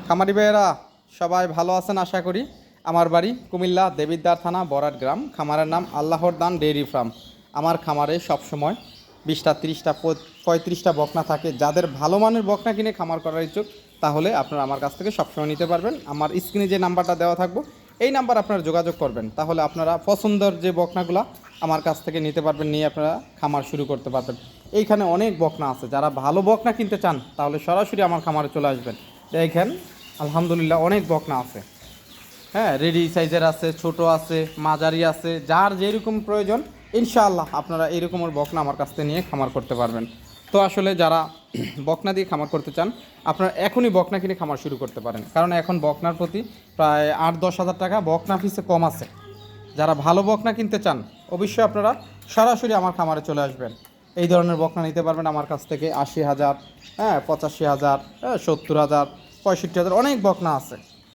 খামারি ভাইয়েরা সবাই ভালো আছেন আশা করি। আমার বাড়ি কুমিল্লা দেবিদ্বার থানা বরাট গ্রাম। খামারের নাম আল্লাহর দান ডেইরি ফার্ম। আমার খামারে সবসময় 20টা 30টা 35টা বকনা থাকে। যাদের ভালো মানের বকনা কিনে খামার করার ইচ্ছুক তাহলে আপনারা আমার কাছ থেকে সবসময় নিতে পারবেন। আমার স্ক্রিনে যে নাম্বারটা দেওয়া থাকবো এই নাম্বার আপনারা যোগাযোগ করবেন, তাহলে আপনারা পছন্দের যে বকনাগুলো আমার কাছ থেকে নিতে পারবেন, নিয়ে আপনারা খামার শুরু করতে পারবেন। এইখানে অনেক বকনা আছে, যারা ভালো বকনা কিনতে চান তাহলে সরাসরি আমার খামারে চলে আসবেন। দেখেন আলহামদুলিল্লাহ অনেক বকনা আছে। হ্যাঁ, রেডি সাইজের আছে, ছোট আছে, মাঝারি আছে, যার যেরকম প্রয়োজন ইনশাআল্লাহ আপনারা এরকমের বকনা আমার কাছ থেকে নিয়ে খামার করতে পারবেন। তো আসলে যারা বকনা দিয়ে খামার করতে চান আপনারা এখনই বকনা কিনে খামার শুরু করতে পারেন, কারণ এখন বকনার প্রতি প্রায় 8-10 হাজার টাকা বকনা ফিসে কম আছে। যারা ভালো বকনা কিনতে চান অবশ্যই আপনারা সরাসরি আমার খামারে চলে আসবেন। এই ধরনের বকনা নিতে পারবেন আমার কাছ থেকে 80,000, হ্যাঁ 85,000, 70,000, 65,000, অনেক বকনা আছে।